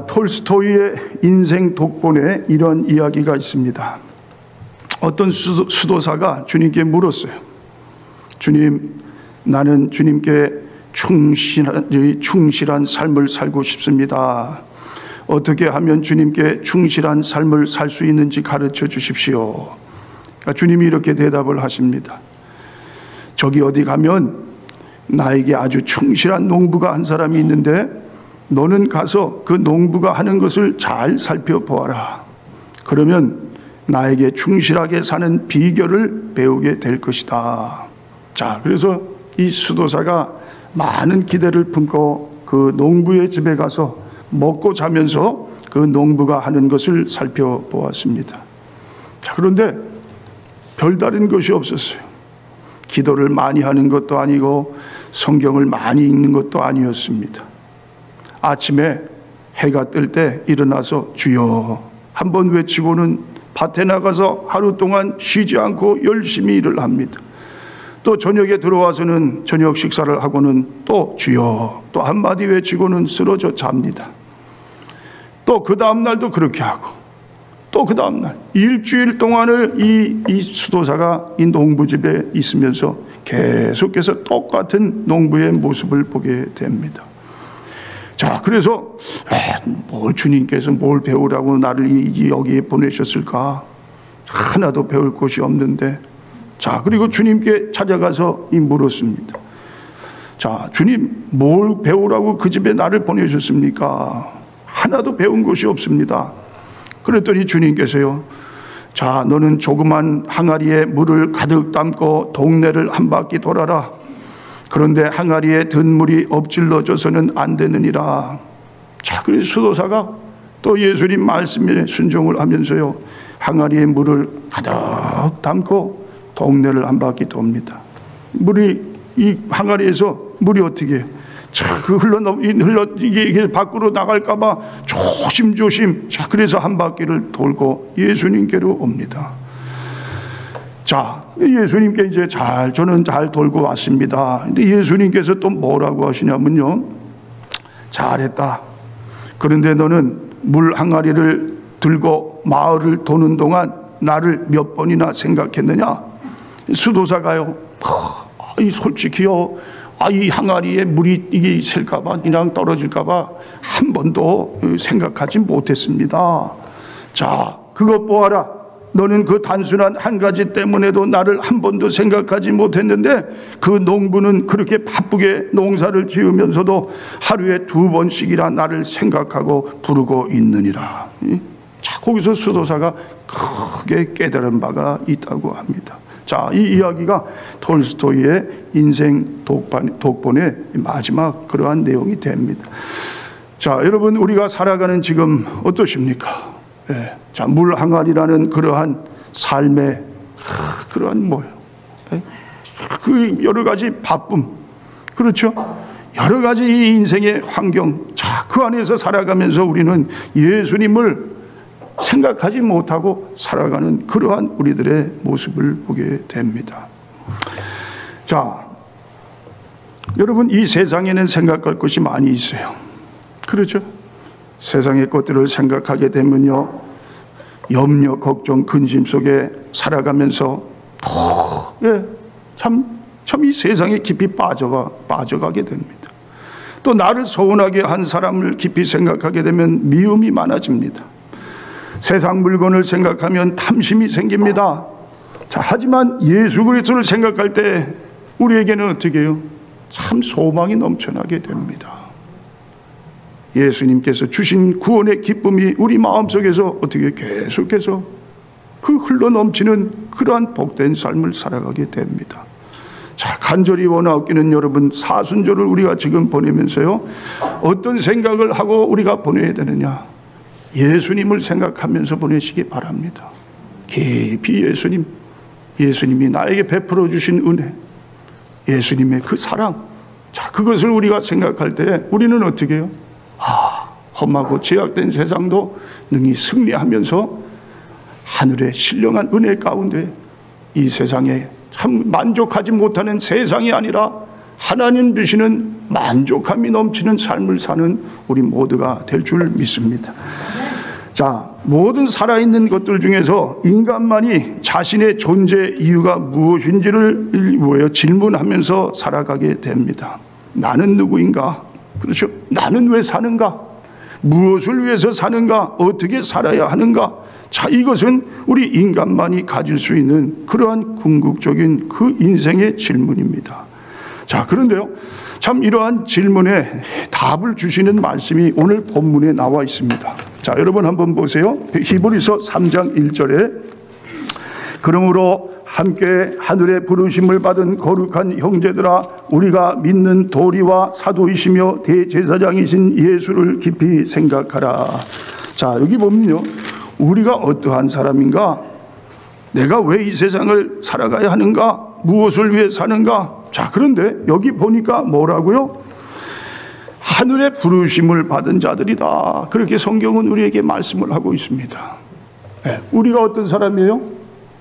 톨스토이의 인생 독본에 이런 이야기가 있습니다. 어떤 수도사가 주님께 물었어요. 주님, 나는 주님께 충실한 삶을 살고 싶습니다. 어떻게 하면 주님께 충실한 삶을 살 수 있는지 가르쳐 주십시오. 주님이 이렇게 대답을 하십니다. 저기 어디 가면 나에게 아주 충실한 농부가 한 사람이 있는데 너는 가서 그 농부가 하는 것을 잘 살펴보아라. 그러면 나에게 충실하게 사는 비결을 배우게 될 것이다. 자, 그래서 이 수도사가 많은 기대를 품고 그 농부의 집에 가서 먹고 자면서 그 농부가 하는 것을 살펴보았습니다. 자, 그런데 별다른 것이 없었어요. 기도를 많이 하는 것도 아니고 성경을 많이 읽는 것도 아니었습니다. 아침에 해가 뜰 때 일어나서 주여 한번 외치고는 밭에 나가서 하루 동안 쉬지 않고 열심히 일을 합니다. 또 저녁에 들어와서는 저녁 식사를 하고는 또 주여 또 한마디 외치고는 쓰러져 잡니다. 또 그 다음날도 그렇게 하고 또 그 다음날 일주일 동안을 이 수도사가 이 농부집에 있으면서 계속해서 똑같은 농부의 모습을 보게 됩니다. 자, 그래서 뭘 주님께서 뭘 배우라고 나를 여기에 보내셨을까? 하나도 배울 것이 없는데. 자, 그리고 주님께 찾아가서 물었습니다. 자, 주님, 뭘 배우라고 그 집에 나를 보내셨습니까? 하나도 배운 것이 없습니다. 그랬더니 주님께서요, 자, 너는 조그만 항아리에 물을 가득 담고 동네를 한 바퀴 돌아라. 그런데 항아리에 든 물이 엎질러져서는 안 되느니라. 자, 그래서 수도사가 또 예수님 말씀에 순종을 하면서요, 항아리에 물을 가득 담고 동네를 한 바퀴 돕니다. 물이 이 항아리에서 물이 어떻게 해요? 자, 이게 밖으로 나갈까봐 조심조심. 자, 그래서 한 바퀴를 돌고 예수님께로 옵니다. 자, 예수님께 이제 저는 잘 돌고 왔습니다. 근데 예수님께서 또 뭐라고 하시냐면요, 잘했다. 그런데 너는 물 항아리를 들고 마을을 도는 동안 나를 몇 번이나 생각했느냐? 수도사가요, 솔직히요, 이 항아리에 물이 이게 셀까봐, 그냥 떨어질까봐 한 번도 생각하지 못했습니다. 자, 그것 보아라. 너는 그 단순한 한 가지 때문에도 나를 한 번도 생각하지 못했는데 그 농부는 그렇게 바쁘게 농사를 지으면서도 하루에 2번씩이나 나를 생각하고 부르고 있느니라. 자, 거기서 수도사가 크게 깨달은 바가 있다고 합니다. 자, 이 이야기가 톨스토이의 인생 독본의 마지막 그러한 내용이 됩니다. 자, 여러분, 우리가 살아가는 지금 어떠십니까? 예. 자, 물 항아리라는 그러한 삶의 그러한 그 여러 가지 바쁨, 그렇죠? 여러 가지 이 인생의 환경, 자, 그 안에서 살아가면서 우리는 예수님을 생각하지 못하고 살아가는 그러한 우리들의 모습을 보게 됩니다. 자, 여러분, 이 세상에는 생각할 것이 많이 있어요. 그렇죠? 세상의 것들을 생각하게 되면요, 염려, 걱정, 근심 속에 살아가면서 참 이 세상에 깊이 빠져가게 됩니다. 또 나를 서운하게 한 사람을 깊이 생각하게 되면 미움이 많아집니다. 세상 물건을 생각하면 탐심이 생깁니다. 자, 하지만 예수 그리스도를 생각할 때 우리에게는 어떻게 해요? 참 소망이 넘쳐나게 됩니다. 예수님께서 주신 구원의 기쁨이 우리 마음속에서 어떻게 계속해서 그 흘러넘치는 그러한 복된 삶을 살아가게 됩니다. 자, 간절히 원하옵기는 여러분, 사순절을 우리가 지금 보내면서요, 어떤 생각을 하고 우리가 보내야 되느냐? 예수님을 생각하면서 보내시기 바랍니다. 깊이 예수님이 나에게 베풀어 주신 은혜, 예수님의 그 사랑, 자, 그것을 우리가 생각할 때 우리는 어떻게 해요? 험하고 제약된 세상도 능히 승리하면서 하늘의 신령한 은혜 가운데 이 세상에 참 만족하지 못하는 세상이 아니라 하나님 주시는 만족함이 넘치는 삶을 사는 우리 모두가 될 줄 믿습니다. 자, 모든 살아있는 것들 중에서 인간만이 자신의 존재 이유가 무엇인지를 질문하면서 살아가게 됩니다. 나는 누구인가? 그렇죠? 나는 왜 사는가? 무엇을 위해서 사는가? 어떻게 살아야 하는가? 자, 이것은 우리 인간만이 가질 수 있는 그러한 궁극적인 그 인생의 질문입니다. 자, 그런데요, 참 이러한 질문에 답을 주시는 말씀이 오늘 본문에 나와 있습니다. 자, 여러분 한번 보세요. 히브리서 3장 1절에 그러므로 함께 하늘의 부르심을 받은 거룩한 형제들아, 우리가 믿는 도리와 사도이시며 대제사장이신 예수를 깊이 생각하라. 자, 여기 보면요, 우리가 어떠한 사람인가? 내가 왜 이 세상을 살아가야 하는가? 무엇을 위해 사는가? 자, 그런데 여기 보니까 뭐라고요? 하늘의 부르심을 받은 자들이다. 그렇게 성경은 우리에게 말씀을 하고 있습니다. 네, 우리가 어떤 사람이에요?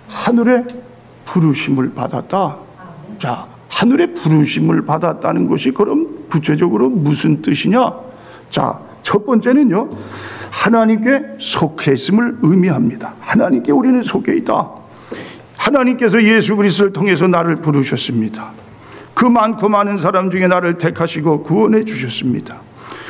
하늘의 부르심을 받았다. 자, 하늘의 부르심을 받았다는 것이 그럼 구체적으로 무슨 뜻이냐? 자, 첫 번째는요, 하나님께 속해 있음을 의미합니다. 하나님께 우리는 속해 있다. 하나님께서 예수 그리스도를 통해서 나를 부르셨습니다. 그 많고 많은 사람 중에 나를 택하시고 구원해 주셨습니다.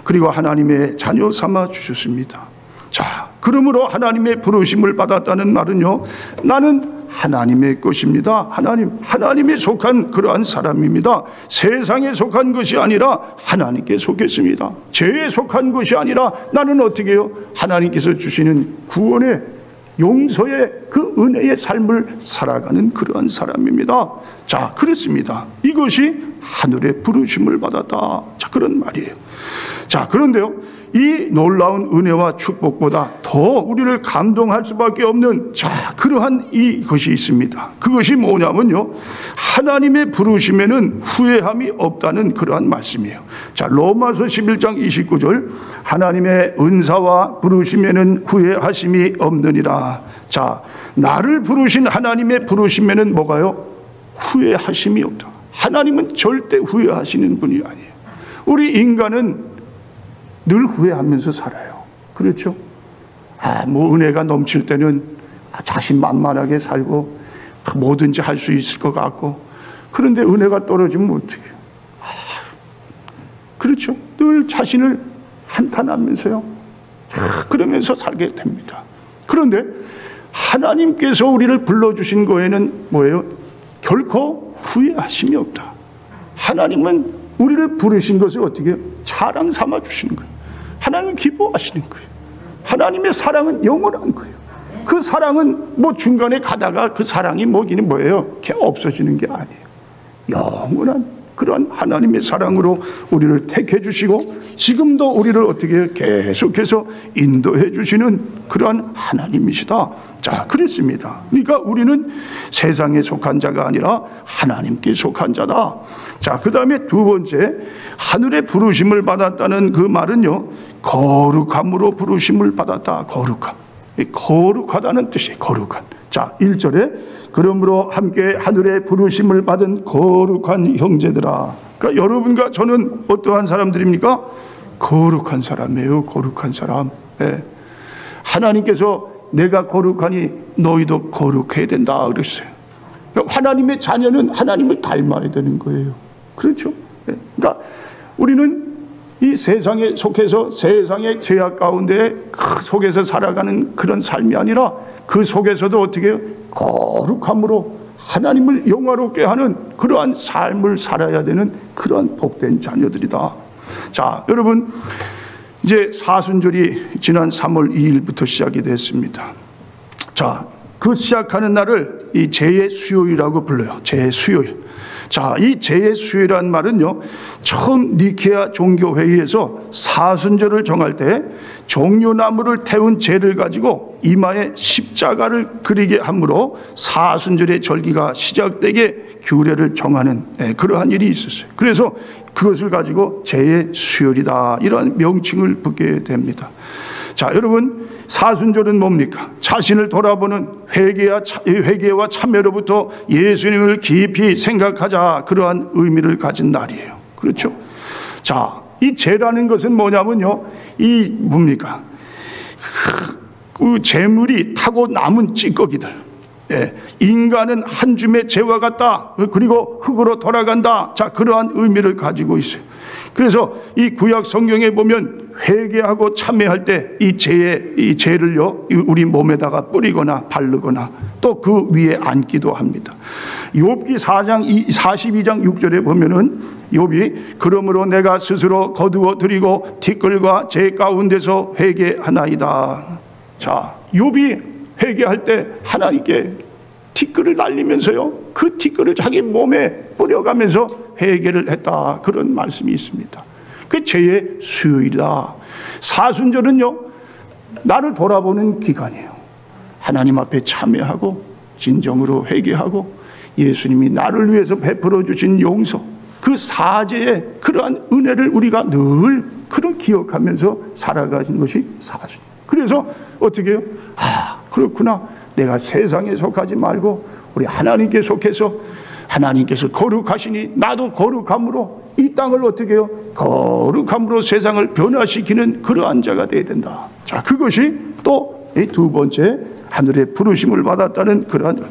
그리고 하나님의 자녀 삼아 주셨습니다. 자, 그러므로 하나님의 부르심을 받았다는 말은요, 나는 하나님의 것입니다. 하나님에 속한 그러한 사람입니다. 세상에 속한 것이 아니라 하나님께 속했습니다. 죄에 속한 것이 아니라 나는 어떻게 해요? 하나님께서 주시는 구원의 용서의 그 은혜의 삶을 살아가는 그러한 사람입니다. 자, 그렇습니다. 이것이 하늘의 부르심을 받았다. 자, 그런 말이에요. 자, 그런데요, 이 놀라운 은혜와 축복보다 더 우리를 감동할 수밖에 없는 그러한 이것이 있습니다. 그것이 뭐냐면요, 하나님의 부르심에는 후회함이 없다는 그러한 말씀이에요. 자, 로마서 11장 29절 하나님의 은사와 부르심에는 후회하심이 없느니라. 자, 나를 부르신 하나님의 부르심에는 뭐가요? 후회하심이 없다. 하나님은 절대 후회하시는 분이 아니에요. 우리 인간은 늘 후회하면서 살아요. 그렇죠? 뭐 은혜가 넘칠 때는 자신만만하게 살고 뭐든지 할 수 있을 것 같고, 그런데 은혜가 떨어지면 어떻게 해요? 그렇죠? 늘 자신을 한탄하면서요, 그러면서 살게 됩니다. 그런데 하나님께서 우리를 불러주신 거에는 뭐예요? 결코 후회하심이 없다. 하나님은 우리를 부르신 것을 어떻게 해요? 자랑 삼아 주시는 거예요. 하나님은 기뻐하시는 거예요. 하나님의 사랑은 영원한 거예요. 그 사랑은 뭐 중간에 가다가 그 사랑이 뭐기는 뭐예요? 그냥 없어지는 게 아니에요. 영원한 그러한 하나님의 사랑으로 우리를 택해 주시고 지금도 우리를 어떻게 계속해서 인도해 주시는 그러한 하나님이시다. 자, 그렇습니다. 그러니까 우리는 세상에 속한 자가 아니라 하나님께 속한 자다. 자, 그 다음에 두 번째, 하늘의 부르심을 받았다는 그 말은요, 거룩함으로 부르심을 받았다. 거룩함. 거룩하다는 뜻이에요. 거룩한. 자, 1절에 그러므로 함께 하늘의 부르심을 받은 거룩한 형제들아. 그러니까 여러분과 저는 어떠한 사람들입니까? 거룩한 사람이에요. 거룩한 사람. 네. 하나님께서 내가 거룩하니 너희도 거룩해야 된다 그랬어요. 그러니까 하나님의 자녀는 하나님을 닮아야 되는 거예요. 그렇죠? 네. 그러니까 우리는 이 세상에 속해서 세상의 죄악 가운데 그 속에서 살아가는 그런 삶이 아니라 그 속에서도 어떻게 해요? 거룩함으로 하나님을 영화롭게 하는 그러한 삶을 살아야 되는 그러한 복된 자녀들이다. 자, 여러분, 이제 사순절이 지난 3월 2일부터 시작이 됐습니다. 자, 그 시작하는 날을 이 제의 수요일이라고 불러요. 제의 수요일. 자, 이 제의 수요일이라는 말은요, 처음 니케아 종교회의에서 사순절을 정할 때 종려나무를 태운 재를 가지고 이마에 십자가를 그리게 함으로 사순절의 절기가 시작되게 규례를 정하는 그러한 일이 있었어요. 그래서 그것을 가지고 제의 수요일이다, 이런 명칭을 붙게 됩니다. 자, 여러분, 사순절은 뭡니까? 자신을 돌아보는 회개와 참회로부터 예수님을 깊이 생각하자, 그러한 의미를 가진 날이에요. 그렇죠? 자, 이 죄라는 것은 뭐냐면요, 이 뭡니까? 그 재물이 타고 남은 찌꺼기들. 예, 인간은 한 줌의 재와 같다. 그리고 흙으로 돌아간다. 자, 그러한 의미를 가지고 있어요. 그래서 이 구약 성경에 보면 회개하고 참회할 때 이 죄를요 우리 몸에다가 뿌리거나 바르거나 또 그 위에 앉기도 합니다. 욥기 42장 6절에 보면은 욥이 그러므로 내가 스스로 거두어 드리고 티끌과 죄 가운데서 회개하나이다. 자, 욥이 회개할 때 하나님께 티끌을 날리면서요 그 티끌을 자기 몸에 뿌려가면서 회개를 했다. 그런 말씀이 있습니다. 그 죄의 수요일이다. 사순절은요 나를 돌아보는 기간이에요. 하나님 앞에 참회하고 진정으로 회개하고 예수님이 나를 위해서 베풀어 주신 용서, 그 사죄의 그러한 은혜를 우리가 늘 그런 기억하면서 살아가는 것이 사순. 그래서 어떻게 해요? 아, 그렇구나. 내가 세상에 속하지 말고 우리 하나님께 속해서 하나님께서 거룩하시니 나도 거룩함으로 이 땅을 어떻게 해요? 거룩함으로 세상을 변화시키는 그러한 자가 되어야 된다. 자, 그것이 또 이 두 번째 하늘의 부르심을 받았다는 그러한.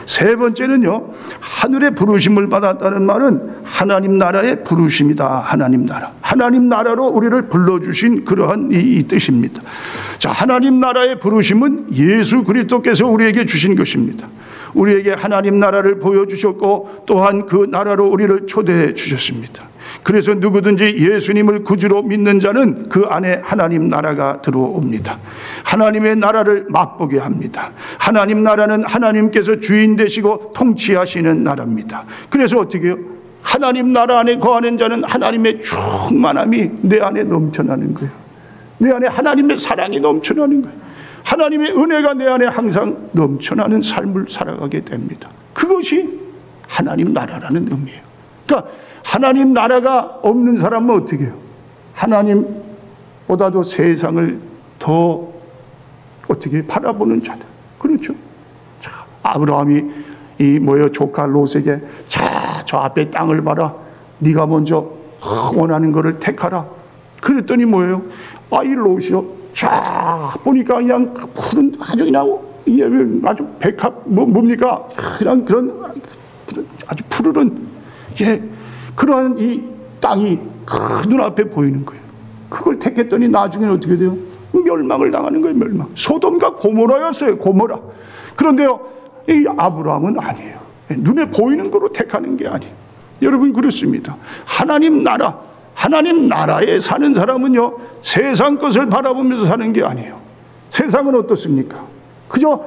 세 번째는요, 하늘의 부르심을 받았다는 말은 하나님 나라의 부르심이다. 하나님 나라. 하나님 나라로 우리를 불러주신 그러한 이 뜻입니다. 자, 하나님 나라의 부르심은 예수 그리스도께서 우리에게 주신 것입니다. 우리에게 하나님 나라를 보여주셨고 또한 그 나라로 우리를 초대해 주셨습니다. 그래서 누구든지 예수님을 구주로 믿는 자는 그 안에 하나님 나라가 들어옵니다. 하나님의 나라를 맛보게 합니다. 하나님 나라는 하나님께서 주인 되시고 통치하시는 나라입니다. 그래서 어떻게 해요? 하나님 나라 안에 거하는 자는 하나님의 충만함이 내 안에 넘쳐나는 거예요. 내 안에 하나님의 사랑이 넘쳐나는 거예요. 하나님의 은혜가 내 안에 항상 넘쳐나는 삶을 살아가게 됩니다. 그것이 하나님 나라라는 의미예요. 그러니까 하나님 나라가 없는 사람은 어떻게 해요? 하나님보다도 세상을 더 어떻게 바라보는 자들. 그렇죠? 자, 아브라함이 조카 롯에게 자, 저 앞에 땅을 봐라. 네가 먼저 원하는 것을 택하라. 그랬더니 뭐예요? 이 롯이요. 쫙 보니까 그냥 푸른 아주 그냥 아주 백합 뭡니까? 그냥 그런 아주 푸르른 그러한 이 땅이 눈앞에 보이는 거예요. 그걸 택했더니 나중에는 어떻게 돼요? 멸망을 당하는 거예요. 멸망. 소돔과 고모라였어요. 고모라. 그런데요, 이 아브라함은 아니에요. 눈에 보이는 거로 택하는 게 아니에요. 여러분, 그렇습니다. 하나님 나라에 사는 사람은요, 세상 것을 바라보면서 사는 게 아니에요. 세상은 어떻습니까? 그저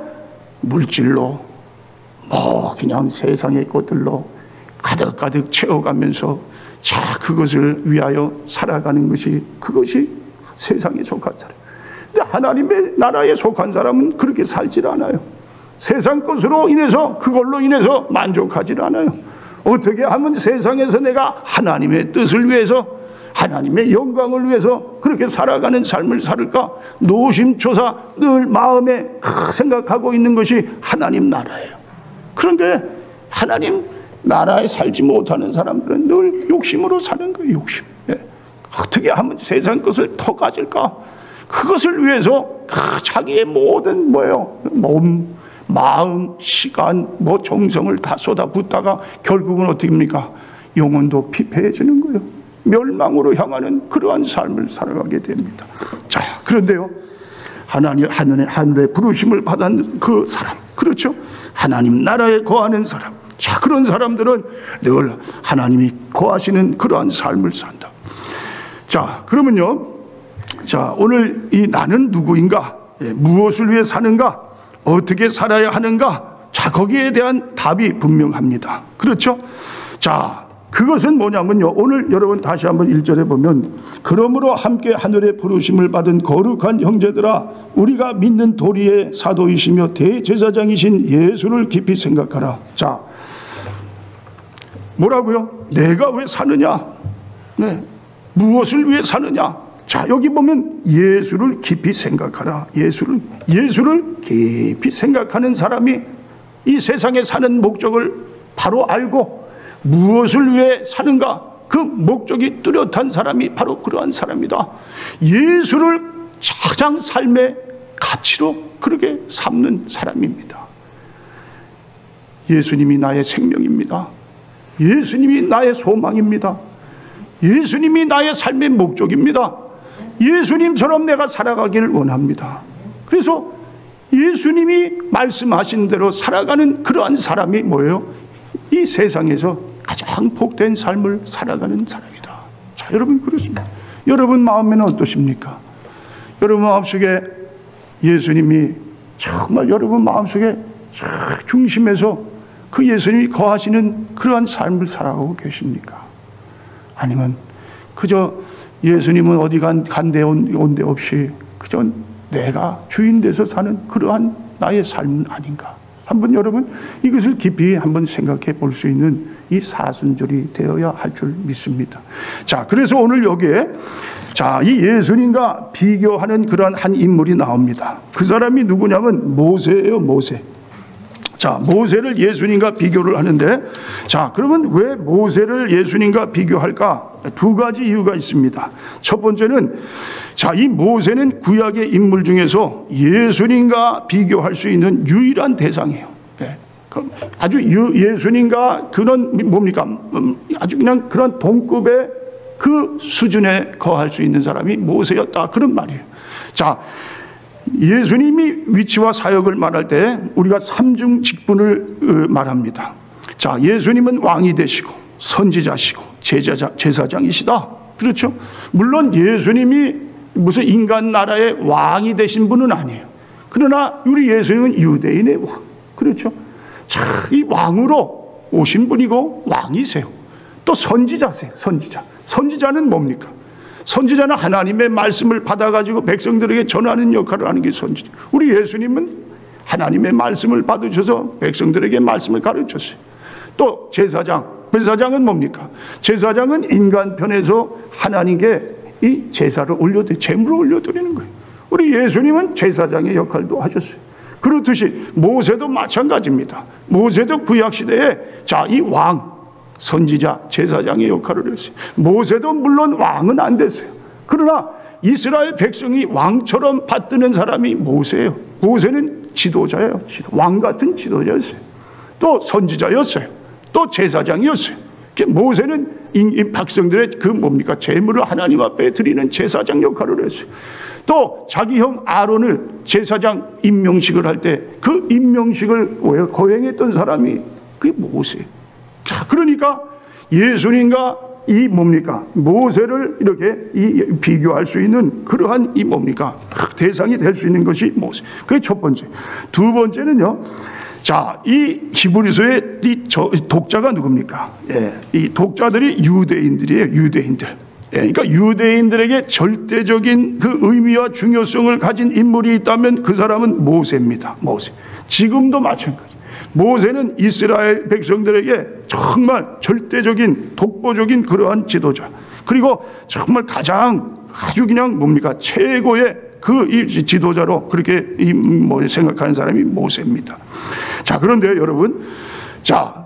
물질로 그냥 세상의 것들로 가득가득 채워가면서 자, 그것을 위하여 살아가는 것이, 그것이 세상에 속한 사람. 근데 하나님의 나라에 속한 사람은 그렇게 살질 않아요. 세상 것으로 인해서, 그걸로 인해서 만족하질 않아요. 어떻게 하면 세상에서 내가 하나님의 뜻을 위해서, 하나님의 영광을 위해서 그렇게 살아가는 삶을 살을까? 노심초사 늘 마음에 생각하고 있는 것이 하나님 나라예요. 그런데 하나님 나라에 살지 못하는 사람들은 늘 욕심으로 사는 거예요. 욕심. 어떻게 하면 세상 것을 더 가질까? 그것을 위해서 자기의 모든 몸, 마음, 시간, 정성을 다 쏟아붓다가 결국은 어떻게 합니까? 영혼도 피폐해지는 거예요. 멸망으로 향하는 그러한 삶을 살아가게 됩니다. 자, 그런데요, 하늘의 부르심을 받은 그 사람, 그렇죠? 하나님 나라에 거하는 사람. 자, 그런 사람들은 늘 하나님이 거하시는 그러한 삶을 산다. 자, 그러면요, 자, 오늘 이 나는 누구인가? 무엇을 위해 사는가? 어떻게 살아야 하는가? 자, 거기에 대한 답이 분명합니다. 그렇죠? 자, 그것은 뭐냐면요, 오늘 여러분 다시 한번 1절에 보면, 그러므로 함께 하늘의 부르심을 받은 거룩한 형제들아, 우리가 믿는 도리의 사도이시며 대제사장이신 예수를 깊이 생각하라. 자, 뭐라고요? 내가 왜 사느냐? 무엇을 위해 사느냐? 자, 여기 보면 예수를 깊이 생각하라. 예수를 깊이 생각하는 사람이 이 세상에 사는 목적을 바로 알고 무엇을 위해 사는가? 그 목적이 뚜렷한 사람이 바로 그러한 사람이다. 예수를 가장 삶의 가치로 그렇게 삼는 사람입니다. 예수님이 나의 생명입니다. 예수님이 나의 소망입니다. 예수님이 나의 삶의 목적입니다. 예수님처럼 내가 살아가기를 원합니다. 그래서 예수님이 말씀하신 대로 살아가는 그러한 사람이 뭐예요? 이 세상에서 가장 복된 삶을 살아가는 사람이다. 자, 여러분 그렇습니다. 여러분 마음에는 어떠십니까? 여러분 마음속에 예수님이 정말 여러분 마음속에 중심에서 그 예수님이 거하시는 그러한 삶을 살아가고 계십니까? 아니면 그저 예수님은 어디 간데 온데 없이 그저 내가 주인 돼서 사는 그러한 나의 삶은 아닌가? 한번 여러분 이것을 깊이 한번 생각해 볼 수 있는 이 사순절이 되어야 할 줄 믿습니다. 자, 그래서 오늘 여기에 이 예수님과 비교하는 그러한 한 인물이 나옵니다. 그 사람이 누구냐면 모세예요, 모세. 자, 모세를 예수님과 비교를 하는데, 자, 그러면 왜 모세를 예수님과 비교할까? 두 가지 이유가 있습니다. 첫 번째는, 자, 이 모세는 구약의 인물 중에서 예수님과 비교할 수 있는 유일한 대상이에요. 네. 아주 예수님과 그런 뭡니까? 아주 그냥 그런 동급의 그 수준에 거할 수 있는 사람이 모세였다. 그런 말이에요. 자, 예수님이 위치와 사역을 말할 때 우리가 삼중 직분을 말합니다. 자, 예수님은 왕이 되시고 선지자시고 제사장이시다. 그렇죠? 물론 예수님이 무슨 인간 나라의 왕이 되신 분은 아니에요. 그러나 우리 예수님은 유대인의 왕. 그렇죠? 자, 이 왕으로 오신 분이고 왕이세요. 또 선지자세요. 선지자는 뭡니까? 선지자는 하나님의 말씀을 받아가지고 백성들에게 전하는 역할을 하는 게 선지자. 우리 예수님은 하나님의 말씀을 받으셔서 백성들에게 말씀을 가르쳤어요. 또 제사장은 뭡니까? 제사장은 인간 편에서 하나님께 이 제사를 제물을 올려드리는 거예요. 우리 예수님은 제사장의 역할도 하셨어요. 그렇듯이 모세도 마찬가지입니다. 모세도 구약시대에 이 왕, 선지자, 제사장의 역할을 했어요. 모세도 물론 왕은 안 됐어요. 그러나 이스라엘 백성이 왕처럼 받드는 사람이 모세예요. 모세는 지도자예요. 왕 같은 지도자였어요. 또 선지자였어요. 또 제사장이었어요. 모세는 이 백성들의 제물을 하나님 앞에 드리는 제사장 역할을 했어요. 또 자기 형 아론을 제사장 임명식을 할 때 그 임명식을 거행했던 사람이 그게 모세예요. 자, 그러니까 예수님과 이 모세를 이렇게 비교할 수 있는 그러한 대상이 될 수 있는 것이 모세. 그게 첫 번째. 두 번째는요. 자, 이 히브리서의 독자가 누굽니까? 예, 이 독자들이 유대인들이에요. 유대인들. 예, 그러니까 유대인들에게 절대적인 그 의미와 중요성을 가진 인물이 있다면 그 사람은 모세입니다. 모세. 지금도 마찬가지. 모세는 이스라엘 백성들에게 정말 절대적인 독보적인 그러한 지도자, 그리고 정말 아주 그냥 최고의 그 지도자로 그렇게 생각하는 사람이 모세입니다. 자, 그런데 여러분, 자,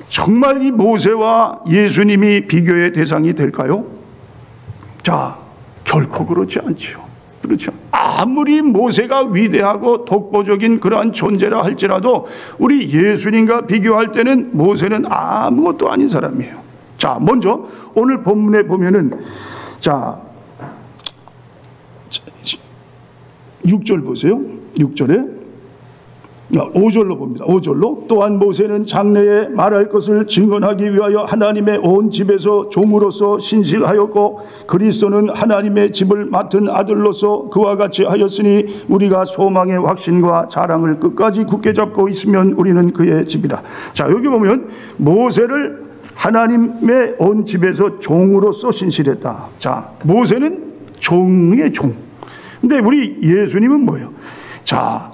정말 이 모세와 예수님이 비교의 대상이 될까요? 자, 결코 그렇지 않지요. 그렇죠. 아무리 모세가 위대하고 독보적인 그러한 존재라 할지라도 우리 예수님과 비교할 때는 모세는 아무것도 아닌 사람이에요. 자, 먼저 오늘 본문에 보면은 6절 보세요. 6절에 5절로 봅니다. 5절로 또한 모세는 장래에 말할 것을 증언하기 위하여 하나님의 온 집에서 종으로서 신실하였고 그리스도는 하나님의 집을 맡은 아들로서 그와 같이 하였으니 우리가 소망의 확신과 자랑을 끝까지 굳게 잡고 있으면 우리는 그의 집이다. 자, 여기 보면 모세를 하나님의 온 집에서 종으로서 신실했다. 자, 모세는 종의 종. 근데 우리 예수님은 뭐예요? 자,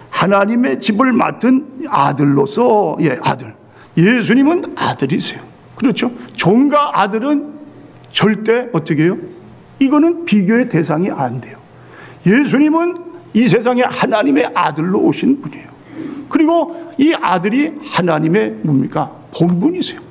하나님의 집을 맡은 아들로서, 아들. 예수님은 아들이세요. 그렇죠? 종과 아들은 절대 어떻게 해요? 이거는 비교의 대상이 안 돼요. 예수님은 이 세상에 하나님의 아들로 오신 분이에요. 그리고 이 아들이 하나님의 본분이세요.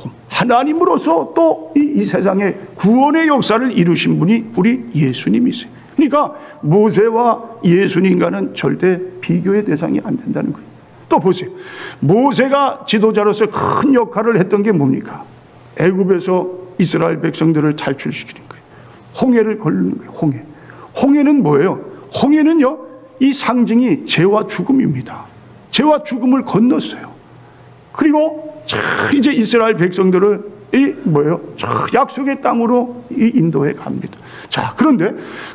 하나님으로서 또 이 세상에 구원의 역사를 이루신 분이 우리 예수님이세요. 그러니까 모세와 예수님과는 절대 비교의 대상이 안 된다는 거예요. 또 보세요. 모세가 지도자로서 큰 역할을 했던 게 뭡니까? 애굽에서 이스라엘 백성들을 탈출시키는 거예요. 홍해를 걸는 거예요. 홍해. 홍해는 뭐예요? 홍해는요, 이 상징이 죄와 죽음입니다. 죄와 죽음을 건넜어요. 그리고 이제 이스라엘 백성들을 약속의 땅으로 인도해 갑니다. 자, 그런데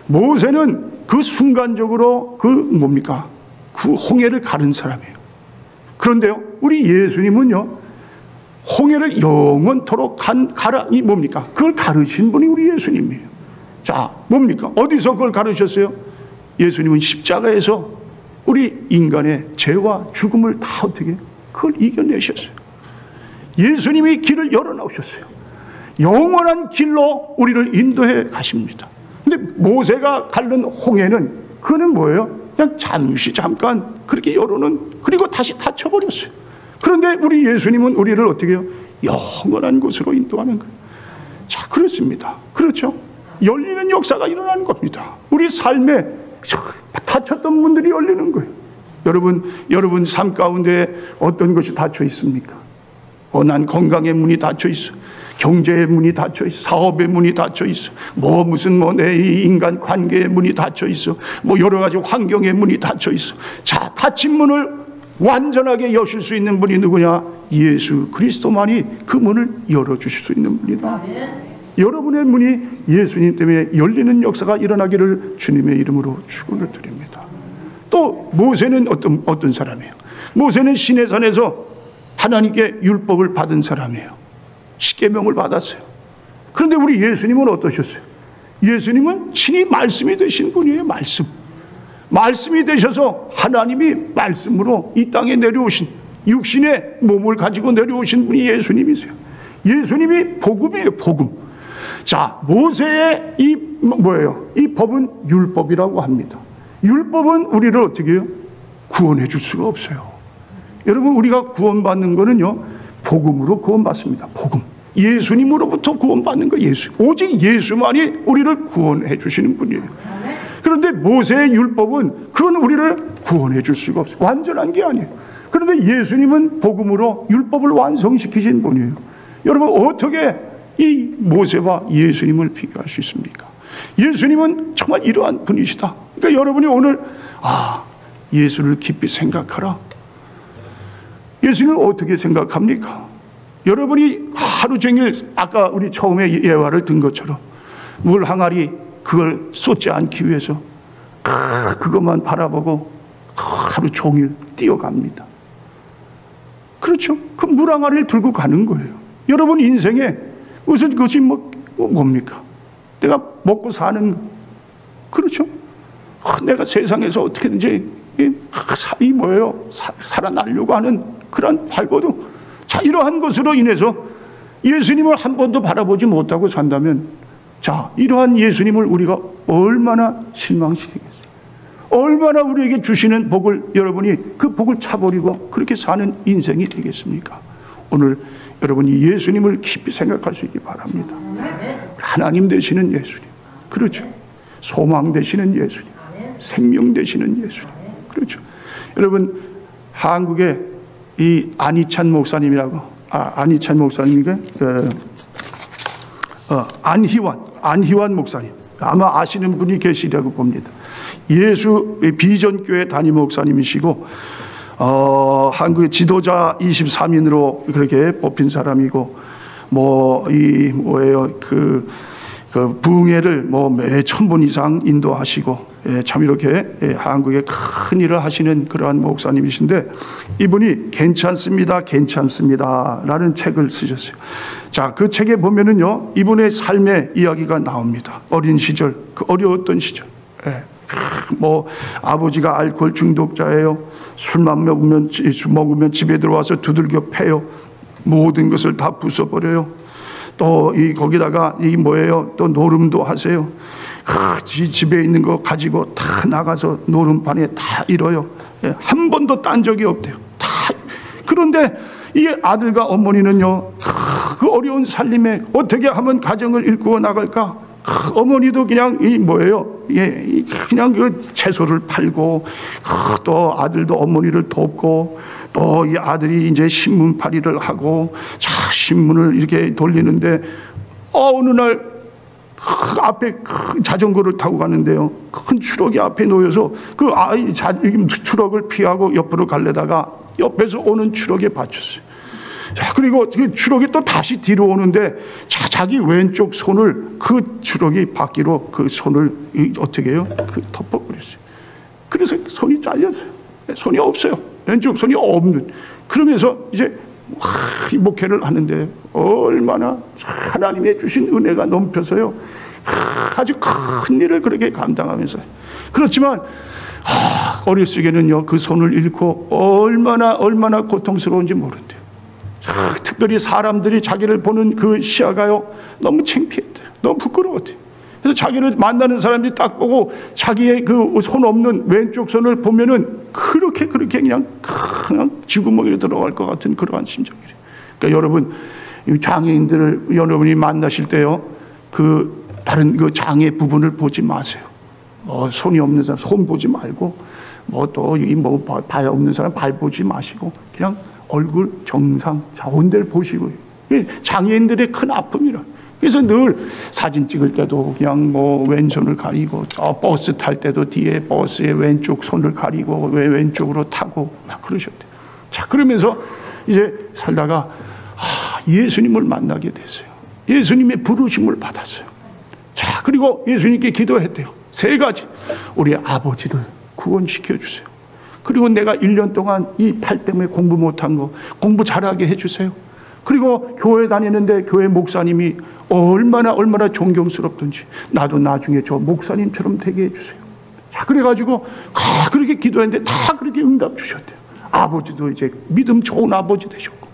모세는 그 순간적으로 그 홍해를 가른 사람이에요. 그런데요, 우리 예수님은요, 홍해를 영원토록 뭡니까? 그걸 가르친 분이 우리 예수님이에요. 자, 뭡니까? 어디서 그걸 가르쳤어요? 예수님은 십자가에서 우리 인간의 죄와 죽음을 다 어떻게 그걸 이겨내셨어요. 예수님이 길을 열어놓으셨어요. 영원한 길로 우리를 인도해 가십니다. 근데 모세가 가른 홍해는 그거는 뭐예요? 그냥 잠깐 그렇게 열어놓은, 그리고 다시 닫혀버렸어요. 그런데 우리 예수님은 우리를 어떻게 해요? 영원한 곳으로 인도하는 거예요. 자, 그렇습니다. 그렇죠? 열리는 역사가 일어나는 겁니다. 우리 삶에 닫혔던 문들이 열리는 거예요. 여러분 삶 가운데 어떤 것이 닫혀 있습니까? 난 건강의 문이 닫혀 있어. 경제의 문이 닫혀 있어. 사업의 문이 닫혀 있어. 내 인간 관계의 문이 닫혀 있어. 여러 가지 환경의 문이 닫혀 있어. 자, 닫힌 문을 완전하게 여실 수 있는 분이 누구냐? 예수 그리스도만이 그 문을 열어주실 수 있는 분이다. 여러분의 문이 예수님 때문에 열리는 역사가 일어나기를 주님의 이름으로 축원을 드립니다. 또 모세는 어떤 사람이에요? 모세는 시내산에서 하나님께 율법을 받은 사람이에요. 십계명을 받았어요. 그런데 우리 예수님은 어떠셨어요? 예수님은 친히 말씀이 되신 분이에요. 말씀이 되셔서 하나님이 말씀으로 이 땅에 내려오신, 육신의 몸을 가지고 내려오신 분이 예수님이세요. 예수님이 복음이에요. 복음. 자, 모세의 이 법은 율법이라고 합니다. 율법은 우리를 어떻게 해요? 구원해 줄 수가 없어요. 여러분, 우리가 구원받는 거는요, 복음으로 구원받습니다. 복음. 예수님으로부터 구원받는 거. 오직 예수만이 우리를 구원해 주시는 분이에요. 그런데 모세의 율법은 그건 우리를 구원해 줄 수가 없어요. 완전한 게 아니에요. 그런데 예수님은 복음으로 율법을 완성시키신 분이에요. 여러분, 어떻게 이 모세와 예수님을 비교할 수 있습니까? 예수님은 정말 이러한 분이시다. 그러니까 여러분이 오늘 예수를 깊이 생각하라. 예수님을 어떻게 생각합니까? 여러분이 하루 종일 아까 우리 처음에 예화를 든 것처럼 물 항아리 그걸 쏟지 않기 위해서 그것만 바라보고 하루 종일 뛰어갑니다. 그렇죠? 그 물 항아리를 들고 가는 거예요. 여러분 인생에 무슨 그것이 뭡니까? 내가 먹고 사는, 그렇죠? 내가 세상에서 어떻게든지 살아나려고 하는 그런 발버둥. 자, 이러한 것으로 인해서 예수님을 한 번도 바라보지 못하고 산다면, 자, 이러한 예수님을 우리가 얼마나 실망시키겠어요? 얼마나 우리에게 주시는 복을, 여러분이 그 복을 차버리고 그렇게 사는 인생이 되겠습니까? 오늘 여러분이 예수님을 깊이 생각할 수 있기 바랍니다. 하나님 되시는 예수님, 그렇죠? 소망 되시는 예수님, 생명 되시는 예수님, 그렇죠? 여러분, 한국에 이 안희찬 목사님이라고, 안희찬 목사님인가? 안희환 목사님, 아마 아시는 분이 계시리라고 봅니다. 예수 비전교회 담임 목사님이시고, 한국의 지도자 23인으로 그렇게 뽑힌 사람이고, 그 부흥회를 매 1000번 이상 인도하시고, 참 이렇게 한국에 큰 일을 하시는 그러한 목사님이신데, 이분이 괜찮습니다 라는 책을 쓰셨어요. 자, 그 책에 보면은요, 이분의 삶의 이야기가 나옵니다. 어린 시절, 그 어려웠던 시절. 아버지가 알코올 중독자예요. 술만 먹으면 집에 들어와서 두들겨 패요. 모든 것을 다 부숴버려요. 또 거기다가 또 노름도 하세요. 집에 있는 거 가지고 다 나가서 노름판에 다 잃어요. 한 번도 딴 적이 없대요. 다. 그런데 이 아들과 어머니는요, 그 어려운 살림에 어떻게 하면 가정을 일구어 나갈까? 어머니도 그냥 그냥 그 채소를 팔고, 또 아들도 어머니를 돕고, 또 이 아들이 이제 신문팔이를 하고, 신문을 이렇게 돌리는데, 어느 날 앞에 자전거를 타고 가는데요, 큰 트럭이 앞에 놓여서 그 트럭을 피하고 옆으로 가려다가 옆에서 오는 트럭에 받쳤어요. 자, 그리고 그 트럭이 또 다시 뒤로 오는데 자기 왼쪽 손을 그 트럭이 바퀴로 그 손을 어떻게 해요? 덮어버렸어요. 그래서 손이 잘렸어요. 손이 없어요. 왼쪽 손이 없는. 그러면서 이제 목회를 하는데 얼마나 하나님의 주신 은혜가 넘쳐서요, 아주 큰 일을 그렇게 감당하면서. 그렇지만 어렸을 적에는요, 그 손을 잃고 얼마나 고통스러운지 모른대요. 특별히 사람들이 자기를 보는 그 시야가요, 너무 창피했대요. 너무 부끄러웠대요. 그래서 자기를 만나는 사람들이 딱 보고 자기의 그 손 없는 왼쪽 손을 보면은 그렇게 그냥 쥐구멍에 들어갈 것 같은 그러한 심정이래요. 그러니까 여러분, 장애인들을 여러분이 만나실 때요, 그 다른 그 장애 부분을 보지 마세요. 손이 없는 사람 손 보지 말고, 발 없는 사람 발 보지 마시고, 그냥 얼굴 정상 자원들 보시고. 장애인들의 큰 아픔이라. 그래서 늘 사진 찍을 때도 그냥 왼손을 가리고, 버스 탈 때도 뒤에 버스의 왼쪽 손을 가리고 왼쪽으로 타고 막 그러셨대요. 자, 그러면서 이제 살다가 예수님을 만나게 됐어요. 예수님의 부르심을 받았어요. 자, 그리고 예수님께 기도했대요. 3가지. 우리 아버지를 구원시켜 주세요. 그리고 내가 1년 동안 이 팔 때문에 공부 못한 거 공부 잘하게 해주세요. 그리고 교회 다니는데 교회 목사님이 얼마나 존경스럽던지 나도 나중에 저 목사님처럼 되게 해주세요. 자, 그래가지고 그렇게 기도했는데 다 그렇게 응답 주셨대요. 아버지도 이제 믿음 좋은 아버지 되셨고,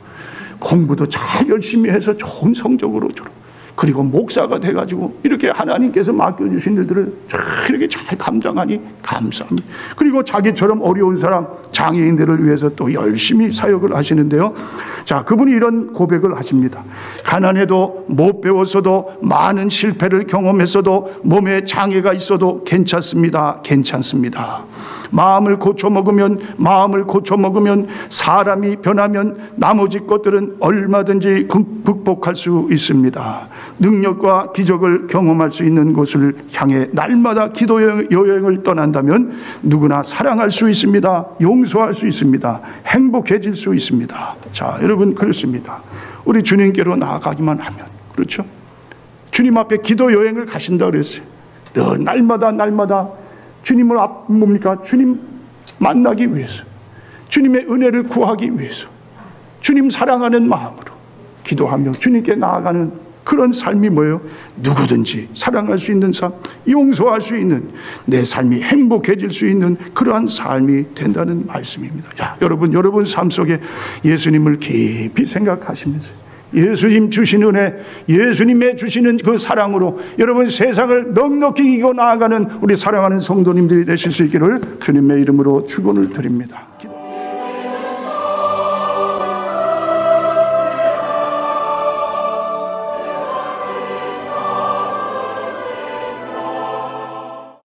공부도 잘 열심히 해서 좋은 성적으로 졸업, 그리고 목사가 돼가지고 이렇게 하나님께서 맡겨주신 일들을 이렇게 잘 감당하니 감사합니다. 그리고 자기처럼 어려운 사람, 장애인들을 위해서 또 열심히 사역을 하시는데요. 자, 그분이 이런 고백을 하십니다. 가난해도 못 배웠어도 많은 실패를 경험했어도 몸에 장애가 있어도 괜찮습니다. 마음을 고쳐 먹으면 사람이 변하면 나머지 것들은 얼마든지 극복할 수 있습니다. 능력과 기적을 경험할 수 있는 곳을 향해 날마다 기도 여행을 떠난다면 누구나 사랑할 수 있습니다. 용서할 수 있습니다. 행복해질 수 있습니다. 자, 여러분, 그렇습니다. 우리 주님께로 나아가기만 하면, 그렇죠? 주님 앞에 기도 여행을 가신다 그랬어요. 늘 날마다 주님을 주님 만나기 위해서, 주님의 은혜를 구하기 위해서, 주님 사랑하는 마음으로 기도하며 주님께 나아가는 그런 삶이 뭐예요? 누구든지 사랑할 수 있는 삶, 용서할 수 있는, 내 삶이 행복해질 수 있는 그러한 삶이 된다는 말씀입니다. 자, 여러분 삶 속에 예수님을 깊이 생각하시면서 예수님 주신 은혜, 예수님의 주시는 그 사랑으로 여러분 세상을 넉넉히 이기고 나아가는 우리 사랑하는 성도님들이 되실 수 있기를 주님의 이름으로 축원을 드립니다.